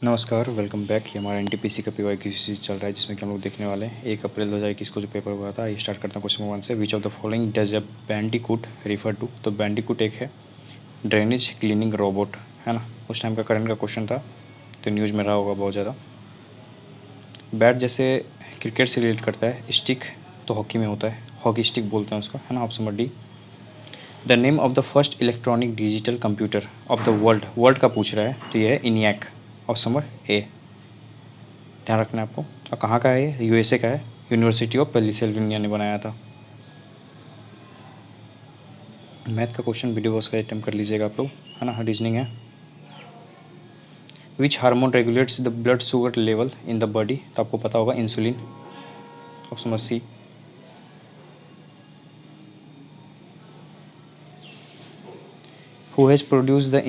नमस्कार, welcome back. ये हमारा एनटीपीसी का पीवाईक्यू चल रहा है जिसमें कि हम लोग देखने वाले हैं 1 अप्रैल 2021 को जो पेपर हुआ था। ये स्टार्ट करता हूँ क्वेश्चन नंबर 1 से। Which of the following does a bandicoot refer to. तो बैंडिकूट एक है ड्रेनेज क्लीनिंग रोबोट, है ना। उस टाइम का करंट का क्वेश्चन था, तो न्यूज़ में रहा होगा बहुत ज़्यादा। बैट जैसे क्रिकेट से रिलेट करता है, स्टिक तो हॉकी में होता है, हॉकी स्टिक बोलते हैं उसको, है ना। Option number D. The name of the first electronic digital computer of the world, world का पूछ रहा है, तो ये है इनियाक। ऑप्शन नंबर ए, ध्यान रखना है आपको। और कहाँ का है ये? यूएसए का है, यूनिवर्सिटी ऑफ पेंसिल्वेनिया ने बनाया था। मैथ का क्वेश्चन वीडियो बॉक्स का अटेम्प्ट कर लीजिएगा आप लोग, है ना। रीजनिंग है। Which hormone regulates the blood sugar level in the body, तो आपको पता होगा insulin. Option number C. Who has produce the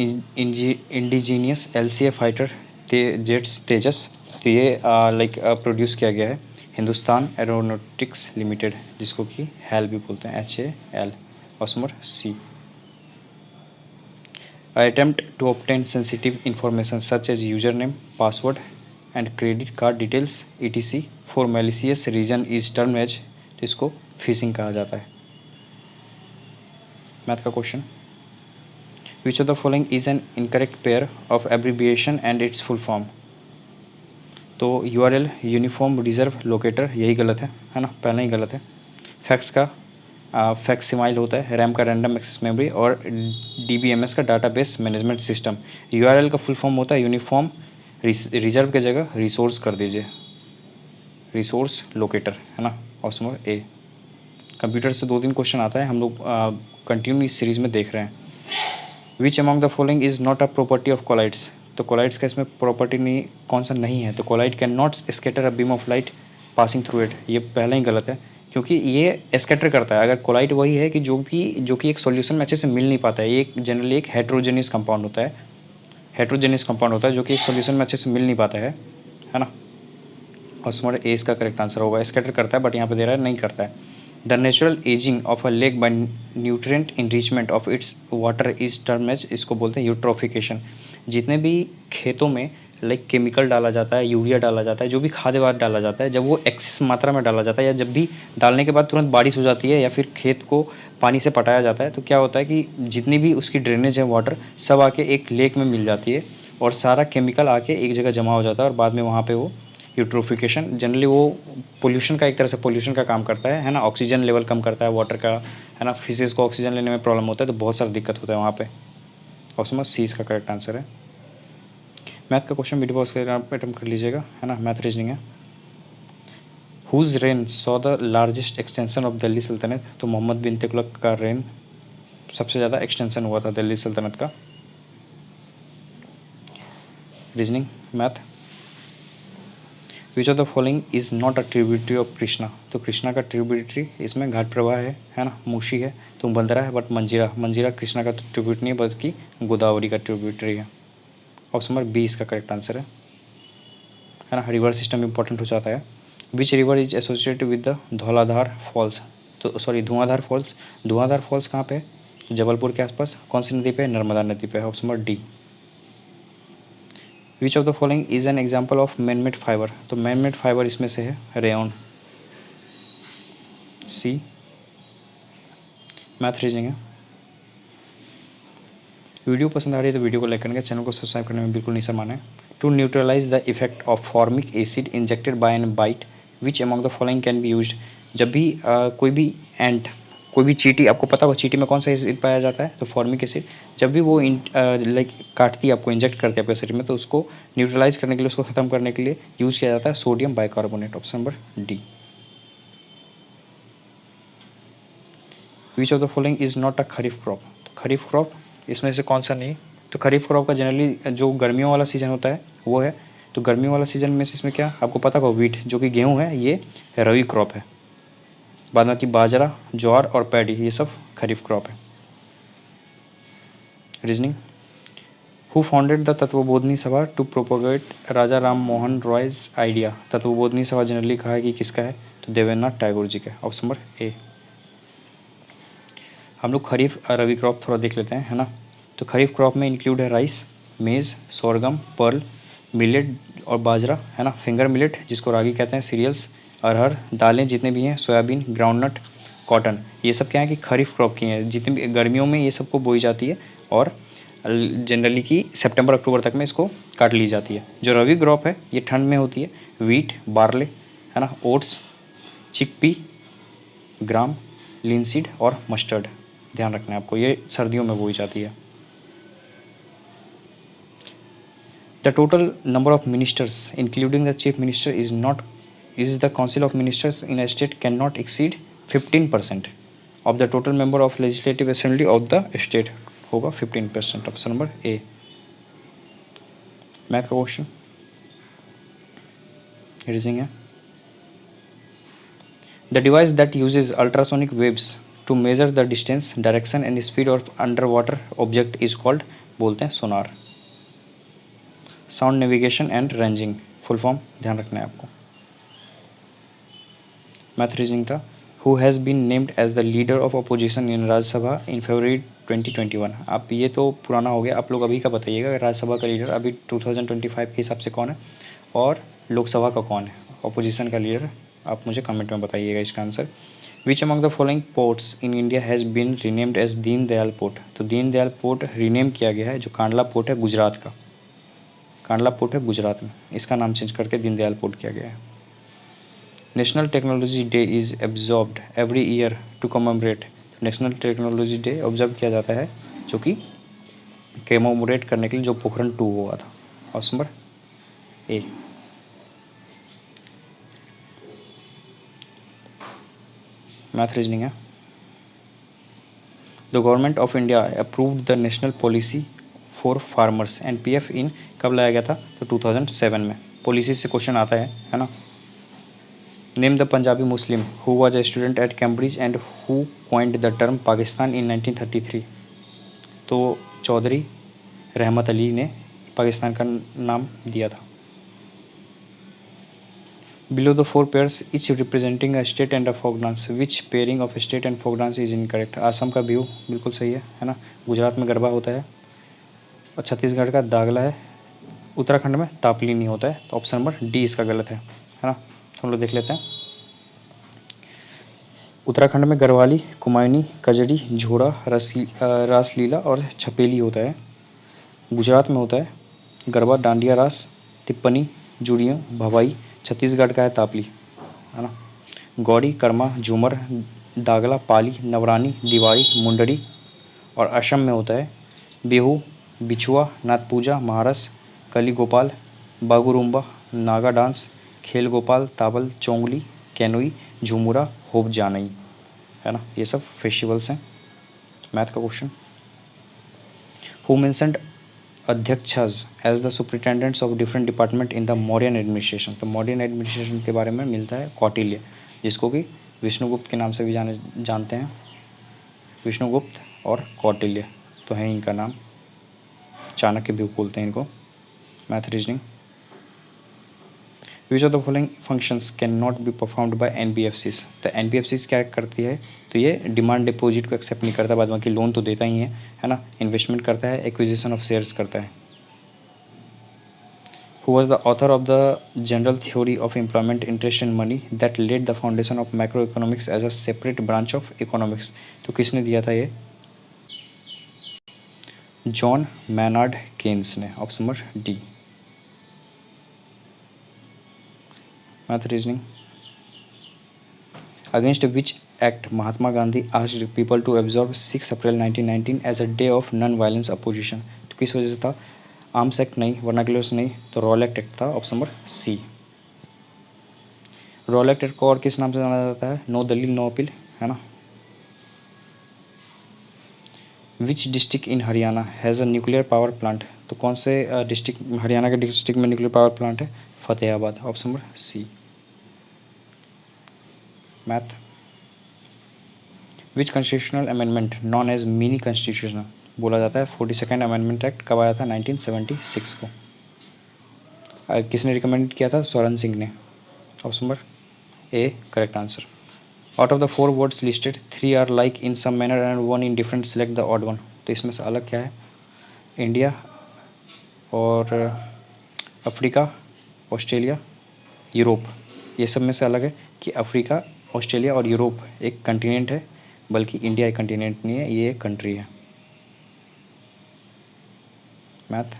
indigenous LCA fighter jets Tejas, तो ये प्रोड्यूस किया गया है हिंदुस्तान एरोनॉटिक्स लिमिटेड, जिसको कि HAL भी बोलते हैं, HAL। Option number C. attempt to obtain sensitive information such as username, password and credit card details etc for malicious reason is termed as, तो इसको फिशिंग कहा जाता है। मैथ का question. Which of the following is an incorrect pair of abbreviation and it's full form, तो URL uniform reserve locator, यही गलत है ना, पहला ही गलत है। फैक्स का फैक्सिमाइल होता है, रैम का रैंडम एक्सेस मेमोरी, और DBMS का डाटाबेस मैनेजमेंट सिस्टम। URL का फुल फॉर्म होता है यूनिफॉर्म रिजर्व की जगह रिसोर्स कर दीजिए, रिसोर्स लोकेटर, है ना। ऑप्शन नंबर ए। कंप्यूटर से 2-3 क्वेश्चन आता है, हम लोग कंटिन्यू इस सीरीज़ में देख रहे हैं। Which among the following is not a property of colloids, तो कोलाइड्स का इसमें प्रॉपर्टी नहीं, कौन सा नहीं है, तो colloid can not scatter a beam of light passing through it, ये पहला ही गलत है, क्योंकि ये स्कैटर करता है। अगर कोलाइड वही है कि जो कि एक सॉल्यूशन में अच्छे से मिल नहीं पाता है, ये जनरली एक हेट्रोजेनियस कंपाउंड होता है, हेट्रोजेनियस कंपाउंड होता है जो कि एक सॉल्यूशन में अच्छे से मिल नहीं पाता है ना। ऑप्शन नंबर ए इसका करेक्ट आंसर होगा। स्कैटर करता है, बट यहाँ पे दे रहा है नहीं करता है। The natural ageing of a lake by nutrient enrichment of its water is term as, इसको बोलते हैं यूट्रोफिकेशन। जितने भी खेतों में केमिकल डाला जाता है, यूरिया डाला जाता है, जो भी खाद्य पदार्थ डाला जाता है, जब वो एक्सेस मात्रा में डाला जाता है, या जब भी डालने के बाद तुरंत बारिश हो जाती है, या फिर खेत को पानी से पटाया जाता है, तो क्या होता है कि जितनी भी उसकी ड्रेनेज है वाटर, सब आके एक लेक में मिल जाती है, और सारा केमिकल आके एक जगह जमा हो जाता है, और बाद में वहाँ पे वो यूट्रोफिकेशन, जनरली वो पोल्यूशन का, एक तरह से पोल्यूशन का काम करता है ना। ऑक्सीजन लेवल कम करता है वाटर का, है ना। फिशेज़ को ऑक्सीजन लेने में प्रॉब्लम होता है, तो बहुत सारा दिक्कत होता है वहाँ पे। ऑप्शन नंबर सी इसका करेक्ट आंसर है। मैथ का क्वेश्चन वीडियो बॉक्स का अटेम्प्ट कर लीजिएगा, है ना। मैथ रीजनिंग है। Whose reign saw the largest extension of Delhi Sultanate, तो मोहम्मद बिन तुगलक का रेन सबसे ज़्यादा एक्सटेंशन हुआ था दिल्ली सल्तनत का। Reasoning math. Which of the following is not a tributary of Krishna, तो कृष्णा का ट्रिब्यूटरी इसमें घाट प्रवाह है ना, मूशी है, तुंगभद्रा है, बट मंजीरा, मंजीरा कृष्णा का ट्रिब्यूट नहीं है, बल्कि गोदावरी का ट्रिब्यूटरी है। ऑप्शन नंबर बी इसका करेक्ट आंसर है ना। रिवर सिस्टम इंपॉर्टेंट हो जाता है। Which river is associated with the Dhauladhar falls, तो sorry Dhuandhar falls, Dhuandhar falls कहाँ पे है? जबलपुर के आसपास। कौन सी नदी पे? नर्मदा नदी पे। Option number D. Which of the following is an example of man made fibre, तो मैन मेड फाइबर इसमें से है रेयन। सी। मैथ रीजनिंग है। वीडियो पसंद आ रही है तो वीडियो को लाइक करने, चैनल को सब्सक्राइब करने में बिल्कुल नहीं शर्माना है। To neutralise the effect of formic acid injected by an bite, which among the following can be used, जब भी कोई भी एंट, कोई भी चींटी, आपको पता होगा चींटी में कौन सा एसिड पाया जाता है, तो फॉर्मिक एसिड, जब भी वो काटती है, आपको इंजेक्ट करती है अपने शरीर में, तो उसको न्यूट्रलाइज करने के लिए, उसको ख़त्म करने के लिए यूज़ किया जाता है sodium bicarbonate. Option number D. Which of the following is not a kharif crop, तो खरीफ क्रॉप इसमें से कौन सा नहीं, तो खरीफ क्रॉप का जनरली जो गर्मियों वाला सीज़न होता है वो है, तो गर्मियों वाला सीज़न में से इसमें क्या आपको पता होगा, वीट जो कि गेहूँ है, ये रबी क्रॉप है। बाद बाकी बाजरा, ज्वार और पैडी, ये सब खरीफ क्रॉप है। Reasoning. Who founded the Tattvabodhini Sabha to propagate Raja Ram Mohan Roy's idea, Tattvabodhini Sabha generally कहा है कि किसका है, तो देवेंद्रनाथ टैगोर जी का। ऑप्शन नंबर ए। हम लोग खरीफ रबी क्रॉप थोड़ा देख लेते हैं, है ना। तो खरीफ क्रॉप में इंक्लूड है राइस, मेज़, सोरगम, पर्ल, मिलेट और बाजरा है ना, फिंगर मिलेट जिसको रागी कहते हैं, सीरियल्स, अरहर, दालें जितने भी हैं, सोयाबीन, ग्राउंडनट, कॉटन, ये सब क्या है कि खरीफ क्रॉप की हैं, जितनी भी गर्मियों में ये सबको बोई जाती है और जनरली कि सितंबर अक्टूबर तक में इसको काट ली जाती है। जो रबी क्रॉप है ये ठंड में होती है, वीट, बार्ले है ना, ओट्स, चिकपी, ग्राम, लिनसीड और मस्टर्ड, ध्यान रखना है आपको, ये सर्दियों में बोई जाती है। The total number of ministers including the chief minister is the council of ministers in a state cannot exceed 15% of the total member of legislative assembly of the state, होगा 15%। Option number A. मैथ का question reasoning है। The device that uses ultrasonic waves to measure the distance, direction and speed of under water object is called, बोलते हैं sonar. Sound navigation and ranging, full form ध्यान रखना है आपको। Math reasoning था। Who has been named as the leader of opposition in Rajya Sabha in February 2021। आप ये तो पुराना हो गया, आप लोग अभी का बताइएगा राज्यसभा का लीडर अभी 2025 के हिसाब से कौन है, और लोकसभा का कौन है अपोजिशन का लीडर, आप मुझे कमेंट में बताइएगा इसका आंसर। Which among the following ports in India has been renamed as Deen Dayal port. तो दीन दयाल पोर्ट रीनेम किया गया है, जो कांडला पोर्ट है गुजरात का, कांडला पोर्ट है गुजरात में, इसका नाम चेंज करके दीन दयाल पोर्ट किया गया है। National technology day is observed every year to commemorate. National technology day observe किया जाता है जो कि कमेमोरेट करने के लिए जो पोखरण 2 हुआ था। Option number A. Math reasoning है। The government of India approved the national policy for farmers NPF in, कब लाया गया था, तो 2007 में। पॉलिसी से क्वेश्चन आता है ना। Name the Punjabi Muslim who was a student at Cambridge and who coined the term Pakistan in 1933। तो चौधरी रहमत अली ने पाकिस्तान का नाम दिया था। Below the 4 pairs each representing a state and a folk dance, which pairing of state and folk dance is incorrect. Assam का बिहू बिल्कुल सही है ना, गुजरात में गरबा होता है, और छत्तीसगढ़ का दागला है, उत्तराखंड में तापली नहीं होता है, तो ऑप्शन नंबर डी इसका गलत है ना। हम लोग देख लेते हैं। उत्तराखंड में गरवाली, कुमायूनी, कजरी, झोड़ा, रासलीला और छपेली होता है। गुजरात में होता है गरबा, डांडिया रास, तिप्पनी, जुड़ियों, भवाई। छत्तीसगढ़ का है तापली, है ना। गौड़ी, कर्मा, झूमर, दागला, पाली, नवरानी, दिवाली, मुंडरी। और असम में होता है बिहू, बिछुआ, नाथ पूजा, महारस, कली गोपाल, बागुरुम्बा, नागा डांस, खेल गोपाल, ताबल, चोंगली, कैनोई, झुमुरा, होप जानई, है ना। ये सब फेस्टिवल्स हैं। मैथ का question. Who mentioned adhyakshas as the superintendents of different department in the Mauryan administration. तो मौर्यन एडमिनिस्ट्रेशन के बारे में मिलता है कौटिल्य, जिसको कि विष्णुगुप्त के नाम से भी जानते हैं। विष्णुगुप्त और कौटिल्य तो है इनका नाम, चाणक्य भी बोलते हैं इनको। Math reasoning. Which of the following functions can not be performed by NBFCs. तो एनबीएफसीज क्या करती है, तो ये डिमांड डिपॉजिट को एक्सेप्ट नहीं करता, बाद बाकी लोन तो देता ही है ना। इन्वेस्टमेंट करता है, एक्विजिशन ऑफ शेयर्स करता है। Who was the author of the general theory of employment, interest and money that led the foundation of macro economics as a separate branch of economics. तो किसने दिया था ये, जॉन मैनार्ड केन्स ने। Option number D. Math reasoning. Against which act Mahatma Gandhi asked people to observe 6 April 1919 as a day of non violence opposition. तो किस वजह से था, आर्म्स एक्ट नहीं, वर्नाक्युलर्स नहीं, तो रॉलेक्ट एक्ट था। Option number C. Rowlatt act को और किस नाम से जाना जाता है, नो दलील नो अपील, है ना। Which district in Haryana has a nuclear power plant. तो कौन से डिस्ट्रिक्ट, हरियाणा के डिस्ट्रिक्ट में न्यूक्लियर पावर प्लांट है, Fatehabad. Option number C. Math. Which constitutional amendment known as mini constitution बोला जाता है, 42nd अमेंडमेंट एक्ट कब आया था, 1976 को। किसने रिकमेंड किया था, स्वरण सिंह ने। Option number A correct answer. Out of the 4 words listed 3 are like in some manner and 1 in different, select the odd one. तो इसमें से अलग क्या है, इंडिया और अफ्रीका, ऑस्ट्रेलिया, यूरोप, ये सब में से अलग है कि अफ्रीका, ऑस्ट्रेलिया और यूरोप एक कंटिनेंट है, बल्कि इंडिया एक कंटिनेंट नहीं है, ये एक कंट्री है। मैथ,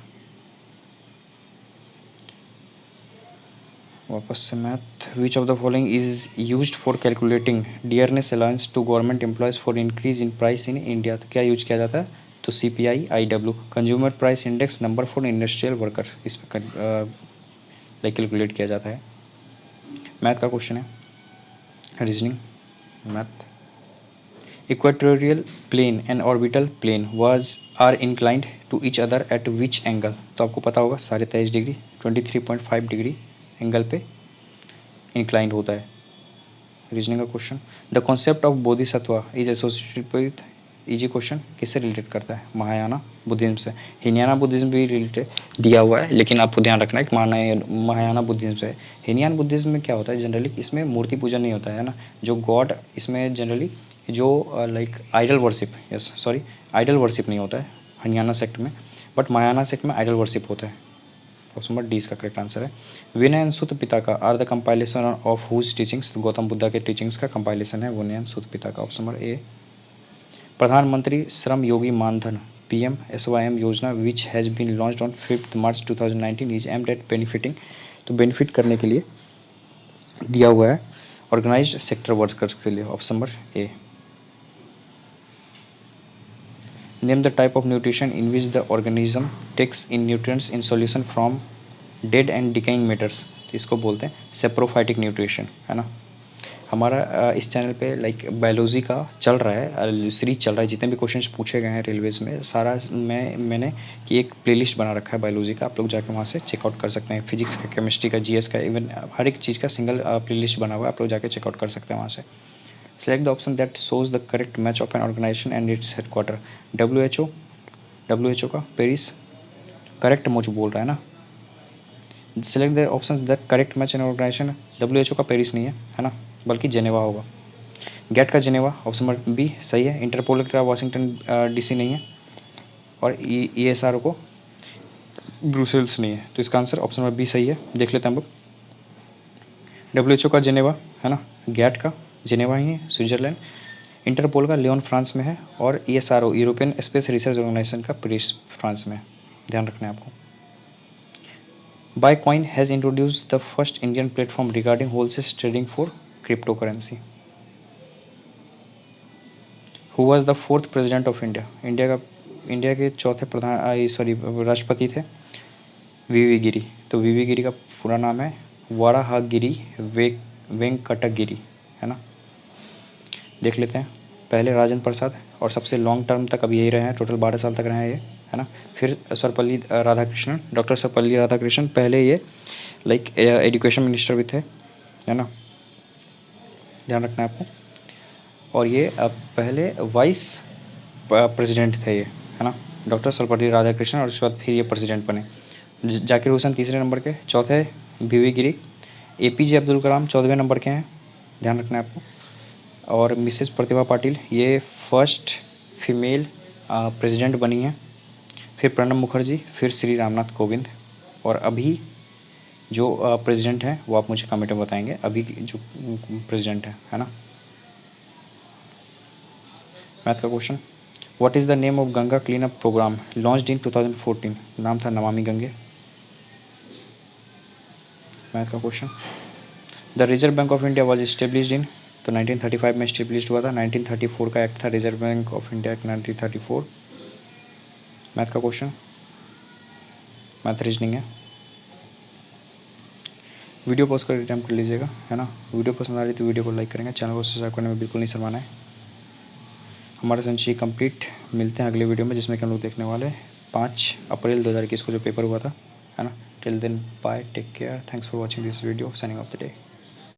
वापस से math. Which of the following is used for calculating dearness allowance to government employees for increase in price in India? तो क्या यूज किया जाता है? तो CPI, IW, consumer price index, number for industrial worker, इस पर लाइक कैलकुलेट किया जाता है। मैथ का क्वेश्चन है, reasoning math. Equatorial plane and orbital plane are inclined to each other at which angle? तो आपको पता होगा 23.5 डिग्री, 23.5 डिग्री एंगल पे इंक्लाइंड होता है। रीजनिंग का question, the concept of Bodhisattva is associated with, easy question, किससे रिलेटेड करता है? महायाना बुद्धिज्म से। हिनयाना बुद्धिज्म भी रिलेटेड दिया हुआ है, लेकिन आपको ध्यान रखना है कि महायाना बुद्धिज्म से। हिनयान बुद्धिज्म में क्या होता है जनरली, इसमें मूर्ति पूजन नहीं होता है ना, जो गॉड इसमें जनरली जो like idol worship, yes sorry, idol worship नहीं होता है हिनयाना सेक्ट में, बट महायाना सेक्ट में आइडल वर्शिप होता है। ऑप्शन नंबर डी इसका करेक्ट आंसर है। Vinaya and Sutta Pitaka are the compilation of whose teachings? Gautam Buddha के टीचिंग्स का कंपाइलेशन है Vinaya and Sutta पिताका। Option number ए। प्रधानमंत्री श्रम योगी मानधन PMSYM योजना which has been launched on 5 March 2019 is aimed at benefiting? तो बेनिफिट करने के लिए दिया हुआ है ऑर्गेनाइज्ड सेक्टर वर्कर्स के लिए। Option number A. Name the type of nutrition in which the organism takes in nutrients in solution from dead and decaying matters? तो इसको बोलते हैं सेप्रोफाइटिक न्यूट्रिशन, है ना। हमारा इस चैनल पे लाइक बायोलॉजी का चल रहा है, सीरीज चल रहा है, जितने भी क्वेश्चन्स पूछे गए हैं रेलवेज में सारा मैंने कि एक प्लेलिस्ट बना रखा है बायोलॉजी का, आप लोग जाके वहाँ से चेकआउट कर सकते हैं। फिजिक्स का, केमिस्ट्री का, GS का, इवन हर एक चीज़ का सिंगल प्लेलिस्ट बना हुआ है, आप लोग जाके चेकआउट कर सकते हैं वहाँ से। Select the option that shows the correct match of an organisation and its headquarter? WHO का पेरिस करेक्ट मुझे बोल रहा है ना। Select the option that correct match an organisation, WHO का पेरिस नहीं है ना, बल्कि जेनेवा होगा। गेट का जेनेवा, ऑप्शन नंबर बी सही है। इंटरपोल का वाशिंगटन DC नहीं है, और ESRO को ब्रुसेल्स नहीं है, तो इसका आंसर ऑप्शन नंबर बी सही है। देख लेते हैं हम लोग। WHO का जेनेवा है ना, गेट का जेनेवा ही है स्विट्जरलैंड, इंटरपोल का लियोन फ्रांस में है, और ESRO European space research organisation का पेरिस फ्रांस में है। ध्यान रखना है आपको। Bitcoin has introduced the first Indian platform regarding wholesale trading for cryptocurrency. Who was the fourth president of India? India के चौथे राष्ट्रपति थे VV गिरी। तो VV गिरी का पूरा नाम है वराहगिरी वेंकटगिरी, है ना। देख लेते हैं। पहले राजेंद्र प्रसाद, और सबसे लॉन्ग टर्म तक अब यही रहे हैं, टोटल 12 साल तक रहे हैं ये, है ना। फिर सर्वपल्ली राधाकृष्णन, डॉक्टर सर्वपल्ली राधाकृष्णन, पहले ये लाइक एजुकेशन मिनिस्टर भी थे, है ना, ध्यान रखना है आपको। और ये पहले वाइस प्रेसिडेंट थे ये, है ना, डॉक्टर सर्वपल्ली राधाकृष्णन, और उसके बाद फिर ये प्रेसिडेंट बने। जाकिर हुसैन तीसरे नंबर के, चौथे VV गिरी, APJ अब्दुल कलाम 14वें नंबर के हैं, ध्यान रखना है आपको। और मिसेस प्रतिभा पाटिल ये फर्स्ट फीमेल प्रेसिडेंट बनी है। फिर प्रणब मुखर्जी, फिर श्री रामनाथ कोविंद, और अभी जो प्रेसिडेंट हैं वो आप मुझे कमेंट में बताएंगे, अभी जो प्रेसिडेंट है ना। मैथ का question, what is the name of Ganga clean up programme launched in 2014? नाम था नमामि गंगे। मैथ का question, the reserve bank of India was established in? तो 1935 में इस्टेब्लिश हुआ था। 1934 का एक्ट था reserve bank of India act 1934। Math का क्वेश्चन, मैथ रीजनिंग है। वीडियो पॉज कर टाइम कर लीजिएगा, है ना। वीडियो पसंद आ रही तो वीडियो को लाइक करेंगे, चैनल को सब्सक्राइब करने में बिल्कुल नहीं शर्माना है। हमारा संचय कंप्लीट, मिलते हैं अगले वीडियो में, जिसमें कि हम लोग देखने वाले 5 अप्रैल 2021 को जो पेपर हुआ था, है ना। Till then bye, take care, thanks for watching this video, signing off the day.